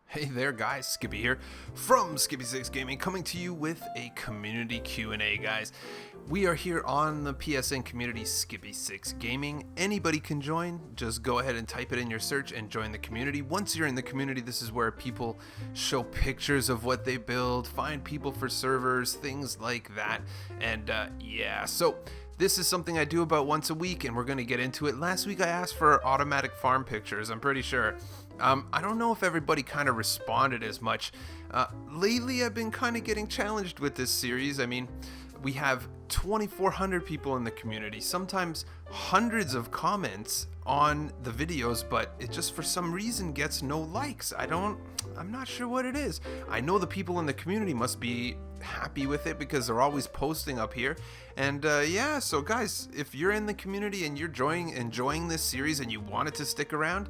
Hey there guys, Skippy here from Skippy6 Gaming, coming to you with a community Q&A, guys. We are here on the PSN community Skippy6 Gaming. Anybody can join. Just go ahead and type it in your search and join the community. Once you're in the community, this is where people show pictures of what they build, find people for servers, things like that. And yeah, so this is something I do about once a week, and we're going to get into it. Last week I asked for automatic farm pictures, I'm pretty sure. I don't know if everybody kind of responded as much. Lately I've been kind of getting challenged with this series. I mean, we have 2,400 people in the community, sometimes hundreds of comments on the videos, but it just for some reason gets no likes. I'm not sure what it is. I know the people in the community must be happy with it because they're always posting up here. And yeah, so guys, if you're in the community and you're enjoying this series and you want it to stick around,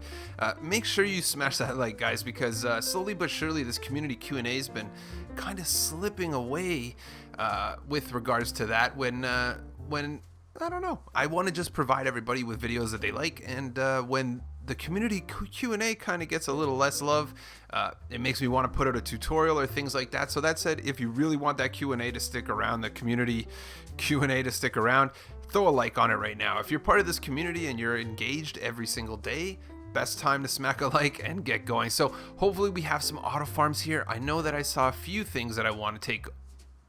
make sure you smash that like, guys, because slowly but surely this community Q&A has been kind of slipping away with regards to that when I don't know, I want to just provide everybody with videos that they like, and when the community Q&A kind of gets a little less love, it makes me want to put out a tutorial or things like that. So that said, if you really want that Q&A to stick around, the community Q&A to stick around, throw a like on it right now. If you're part of this community and you're engaged every single day, best time to smack a like and get going. So hopefully we have some auto farms here. I know that I saw a few things that I want to take.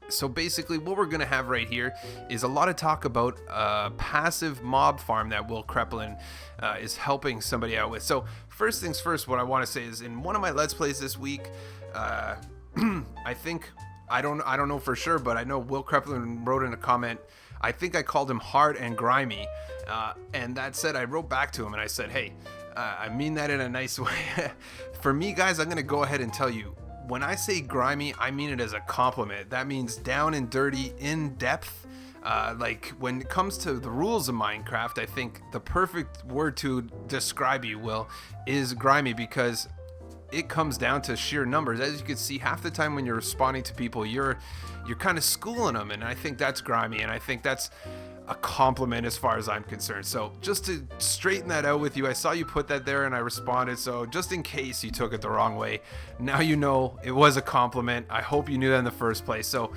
So basically what we're going to have right here is a lot of talk about a passive mob farm that Will Kreplin is helping somebody out with. So first things first, what I want to say is in one of my Let's Plays this week, I think, I don't know for sure, but I know Will Kreplin wrote in a comment, I think I called him hard and grimy. And that said, I wrote back to him and I said, hey, I mean that in a nice way. For me, guys, I'm going to go ahead and tell you, when I say grimy, I mean it as a compliment. That means down and dirty, in depth. Like when it comes to the rules of Minecraft, I think the perfect word to describe you, Will, is grimy, because it comes down to sheer numbers. As you can see, half the time when you're responding to people, you're kind of schooling them, and I think that's grimy, and I think that's a compliment as far as I'm concerned. So just to straighten that out with you, I saw you put that there and I responded, so just in case you took it the wrong way, now you know it was a compliment. I hope you knew that in the first place. So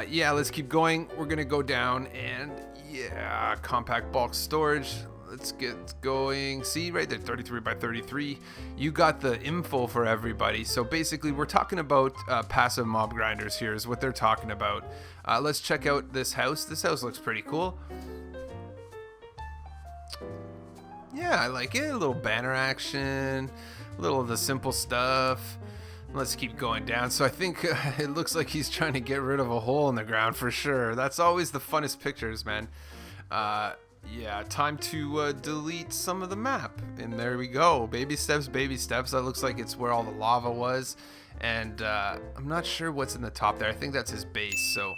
yeah, let's keep going. We're gonna go down, and yeah, compact bulk storage, let's get going. See right there, 33 by 33. You got the info for everybody. So basically we're talking about passive mob grinders here is what they're talking about. Let's check out this house. This house looks pretty cool. Yeah, I like it. A little banner action, a little of the simple stuff. Let's keep going down. So I think it looks like he's trying to get rid of a hole in the ground for sure. That's always the funnest pictures, man. Yeah, time to delete some of the map. And there we go. Baby steps, baby steps. That looks like it's where all the lava was. And I'm not sure what's in the top there. I think that's his base. So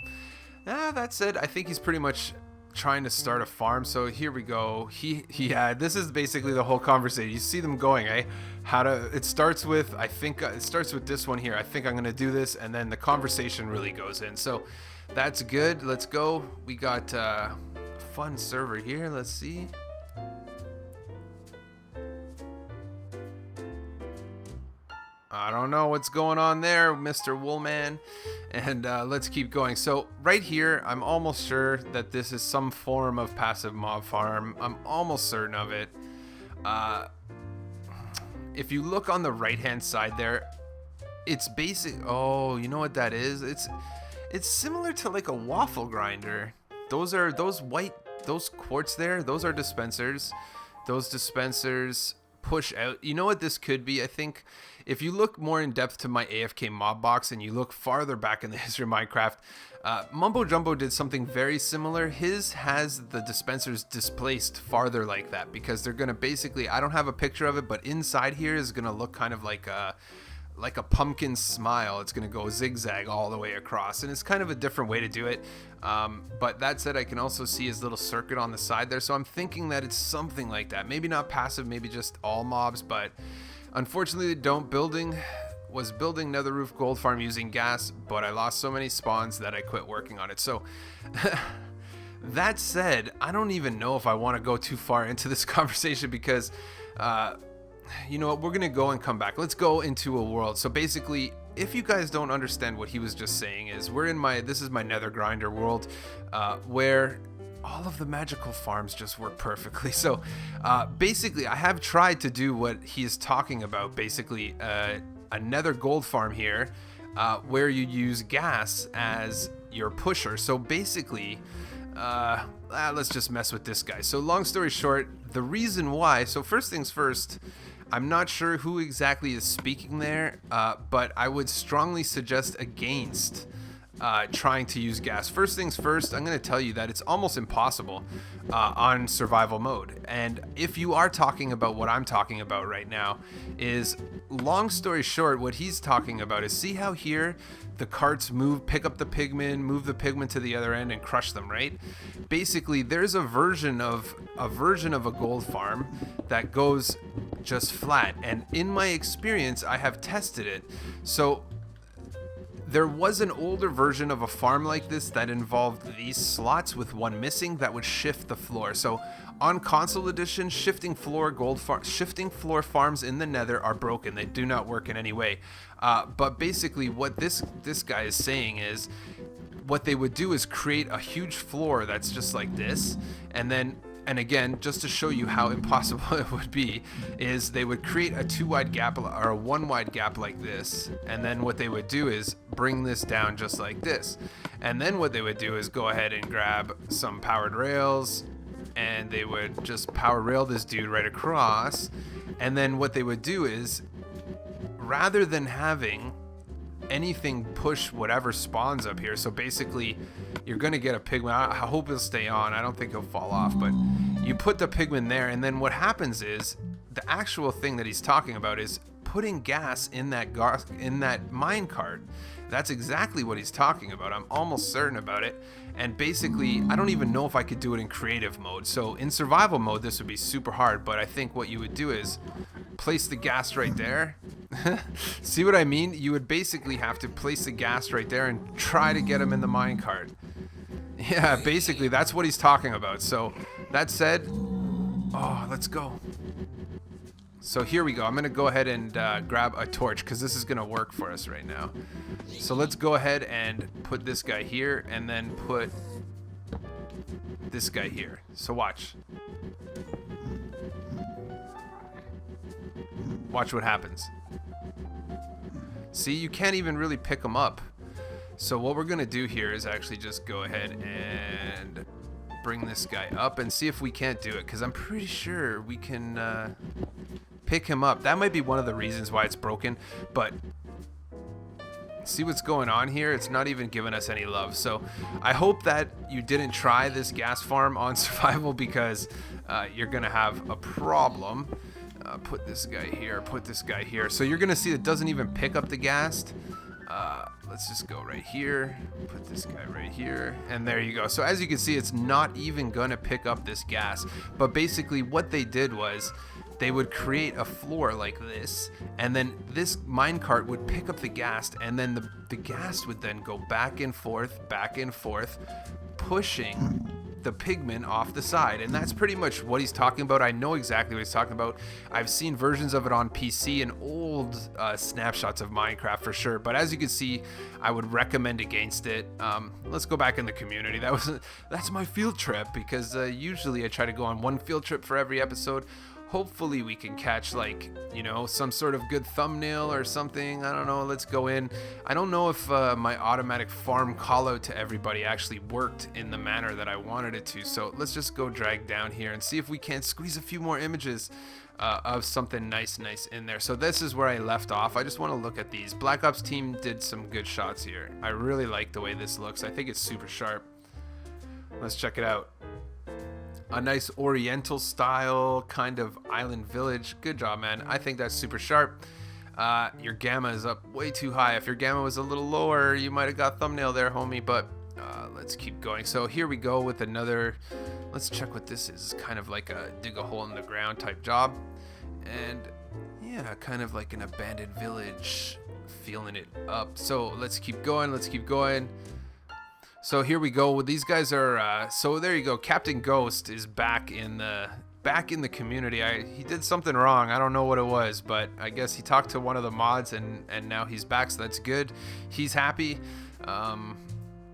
that's it. I think he's pretty much trying to start a farm. So here we go. Yeah, this is basically the whole conversation. You see them going, eh? It starts with, I think it starts with this one here. I think I'm going to do this. And then the conversation really goes in. So that's good. Let's go. We got fun server here. Let's see. I don't know what's going on there, Mr. Woolman. And let's keep going. So right here, I'm almost sure that this is some form of passive mob farm. I'm almost certain of it. If you look on the right hand side there, it's basic. Oh, you know what that is? It's similar to like a waffle grinder. Those quartz there, those are dispensers. Those dispensers push out. You know what this could be? I think if you look more in depth to my AFK mob box and you look farther back in the history of Minecraft, Mumbo Jumbo did something very similar. His has the dispensers displaced farther like that because they're gonna basically, I don't have a picture of it, but inside here is gonna look kind of like a pumpkin smile. It's gonna go zigzag all the way across, and it's kind of a different way to do it. But that said, I can also see his little circuit on the side there, so I'm thinking that it's something like that. Maybe not passive, maybe just all mobs, but unfortunately was building Nether Roof Gold Farm using gas, but I lost so many spawns that I quit working on it. So That said, I don't even know if I want to go too far into this conversation because, you know what, we're going to go and come back. Let's go into a world. So basically, if you guys don't understand what he was just saying is, this is my nether grinder world, where all of the magical farms just work perfectly. So basically, I have tried to do what he is talking about, basically a nether gold farm here, where you use gas as your pusher. So basically, let's just mess with this guy. So long story short, the reason why, so first things first, I'm not sure who exactly is speaking there, but I would strongly suggest against trying to use gas. First things first, I'm going to tell you that it's almost impossible on survival mode. And if you are talking about what I'm talking about right now, is long story short, what he's talking about is, see how here the carts move, pick up the pigmen, move the pigmen to the other end and crush them, right? Basically, there's a version of a gold farm that goes just flat. And in my experience, I have tested it. So there was an older version of a farm like this that involved these slots with one missing that would shift the floor. So on console edition, shifting floor farms in the nether are broken. They do not work in any way. But basically what this guy is saying is, what they would do is create a huge floor that's just like this, and again, just to show you how impossible it would be, is they would create a 2 wide gap or a 1 wide gap like this. And then what they would do is bring this down just like this. And then what they would do is go ahead and grab some powered rails, and they would just power rail this dude right across. And then what they would do is, rather than having anything push whatever spawns up here, so basically you're gonna get a pigman. I hope he'll stay on. I don't think he'll fall off, but you put the pigman there, and then what happens is, the actual thing that he's talking about is putting gas in that mine cart. That's exactly what he's talking about. I'm almost certain about it. And basically, I don't even know if I could do it in creative mode. So in survival mode, this would be super hard, but I think what you would do is place the gas right there. See what I mean? You would basically have to place the gas right there and try to get him in the minecart. Yeah, basically that's what he's talking about. So that said, oh, let's go. So here we go. I'm gonna go ahead and grab a torch, because this is gonna work for us right now. So let's go ahead and put this guy here, and then put this guy here. So watch. Watch what happens. See, you can't even really pick them up. So what we're gonna do here is actually just go ahead and bring this guy up and see if we can't do it, because I'm pretty sure we can pick him up. That might be one of the reasons why it's broken, but see what's going on here? It's not even giving us any love. So I hope that you didn't try this gas farm on survival, because you're gonna have a problem. Put this guy here, put this guy here. So you're gonna see it doesn't even pick up the gas. Let's just go right here, put this guy right here, and there you go. So as you can see, it's not even gonna pick up this gas. But basically what they did was, they would create a floor like this, and then this minecart would pick up the gas, and then the gas would then go back and forth, pushing the pigmen off the side. And that's pretty much what he's talking about. I know exactly what he's talking about. I've seen versions of it on PC and old snapshots of Minecraft for sure, but as you can see, I would recommend against it. Let's go back in the community. That's my field trip, because usually I try to go on one field trip for every episode. Hopefully we can catch, like, you know, some sort of good thumbnail or something. I don't know. Let's go in. I don't know if my automatic farm call out to everybody actually worked in the manner that I wanted it to. So let's just go drag down here and see if we can't squeeze a few more images of something nice in there. So this is where I left off. I just want to look at these. Black Ops team did some good shots here. I really like the way this looks. I think it's super sharp. Let's check it out. A nice oriental style kind of island village. Good job, man. I think that's super sharp. Your gamma is up way too high. If your gamma was a little lower, you might have got thumbnail there, homie, but let's keep going. So here we go with another. Let's check what this is. It's kind of like a dig a hole in the ground type job. And yeah, kind of like an abandoned village, feeling it up. So let's keep going. So here we go. These guys are so there you go. Captain Ghost is back in the community. He did something wrong. I don't know what it was, but I guess he talked to one of the mods and now he's back, so that's good. He's happy.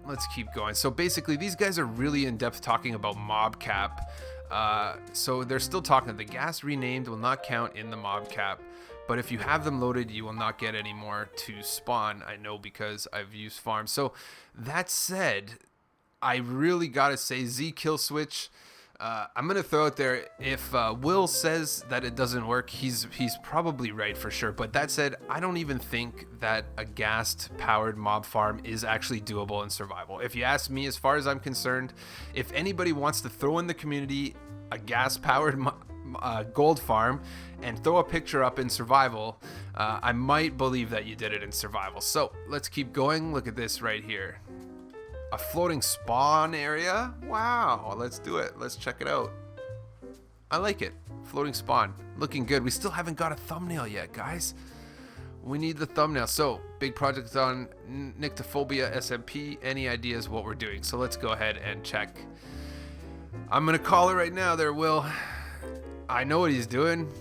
Let's keep going. So basically these guys are really in depth talking about mob cap. So they're still talking. The gas renamed will not count in the mob cap, but if you have them loaded, you will not get any more to spawn. I know because I've used farms. So that said, I really gotta say Z kill switch. I'm gonna throw out there, if Will says that it doesn't work, he's probably right for sure. But that said, I don't even think that a GHAST powered mob farm is actually doable in survival. If you ask me, as far as I'm concerned, if anybody wants to throw in the community a GHAST powered gold farm and throw a picture up in survival, I might believe that you did it in survival. So let's keep going. Look at this right here. A floating spawn area? Wow, let's do it. Let's check it out. I like it. Floating spawn. Looking good. We still haven't got a thumbnail yet, guys. We need the thumbnail. So, big project on Nyctophobia SMP. Any ideas what we're doing? So let's go ahead and check. I'm going to call it right now there, Will. I know what he's doing.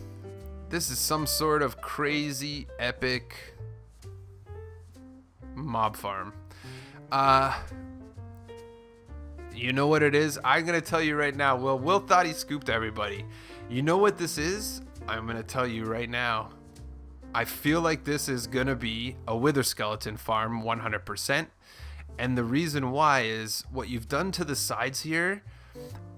This is some sort of crazy, epic mob farm. You know what it is? I'm going to tell you right now. Will thought he scooped everybody. You know what this is? I'm going to tell you right now. I feel like this is going to be a wither skeleton farm 100%. And the reason why is what you've done to the sides here.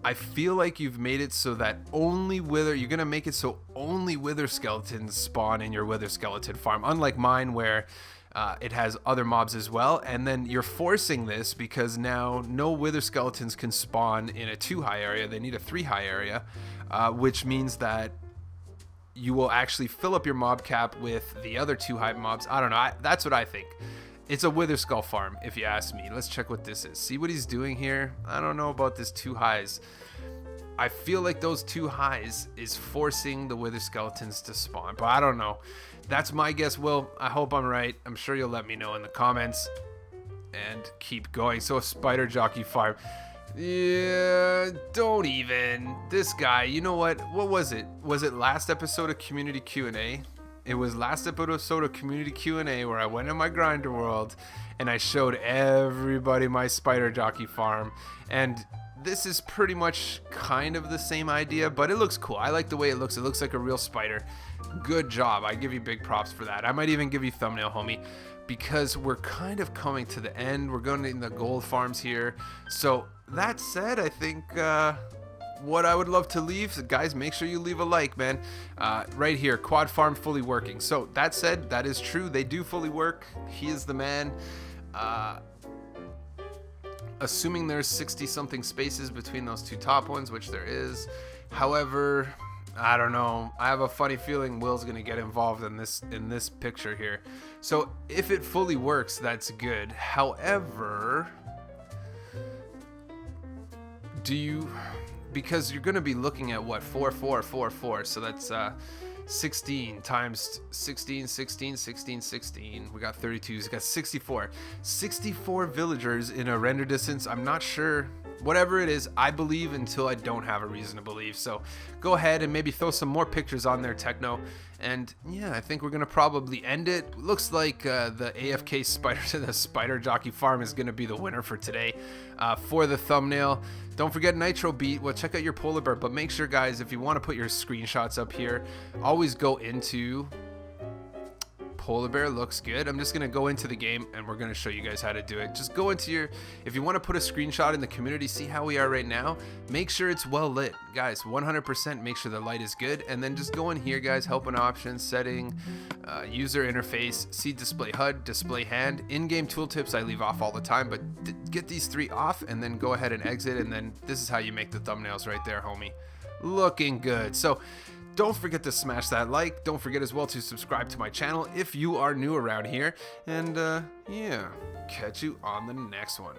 I feel like you've made it so that only wither, you're going to make it so only wither skeletons spawn in your wither skeleton farm. Unlike mine where it has other mobs as well, and then you're forcing this because now no wither skeletons can spawn in a 2 high area. They need a 3 high area, which means that you will actually fill up your mob cap with the other 2 high mobs. I don't know. That's what I think. It's a wither skull farm, if you ask me. Let's check what this is. See what he's doing here? I don't know about this 2 highs. I feel like those 2 highs is forcing the wither skeletons to spawn, but I don't know. That's my guess, Will. I hope I'm right. I'm sure you'll let me know in the comments. And keep going. So a spider jockey farm. Yeah, don't even. This guy, you know what? What was it? Was it last episode of Community Q&A? It was last episode of Community Q&A where I went in my grinder world and I showed everybody my spider jockey farm. And this is pretty much kind of the same idea, but it looks cool. I like the way it looks. It looks like a real spider. Good job. I give you big props for that. I might even give you thumbnail, homie, because we're kind of coming to the end. We're going in the gold farms here. So that said, I think what I would love to leave, guys, make sure you leave a like, man. Right here, quad farm fully working. So that said, that is true. They do fully work. He is the man. Assuming there's 60 something spaces between those 2 top ones, which there is. However, I don't know. I have a funny feeling Will's gonna get involved in this picture here. So if it fully works, that's good. However, because you're gonna be looking at what, 4 4 4 4, so that's 16 times 16 16 16 16. We got 32. We got 64 villagers in a render distance. I'm not sure. Whatever it is, I believe until I don't have a reason to believe. So go ahead and maybe throw some more pictures on there, Techno. And yeah, I think we're gonna probably end it. Looks like the AFK spider jockey farm is gonna be the winner for today for the thumbnail. Don't forget Nitro Beat. Well, check out your polar bear, but make sure, guys, if you want to put your screenshots up here, always go into polar bear. Looks good. I'm just going to go into the game and we're going to show you guys how to do it. Just go into if you want to put a screenshot in the community, see how we are right now, make sure it's well lit, guys. 100% make sure the light is good, and then just go in here, guys, help and options, setting, user interface, see display HUD, display hand, in-game tooltips I leave off all the time, but get these 3 off and then go ahead and exit, and then this is how you make the thumbnails right there, homie. Looking good. So don't forget to smash that like. Don't forget as well to subscribe to my channel if you are new around here. And yeah, catch you on the next one.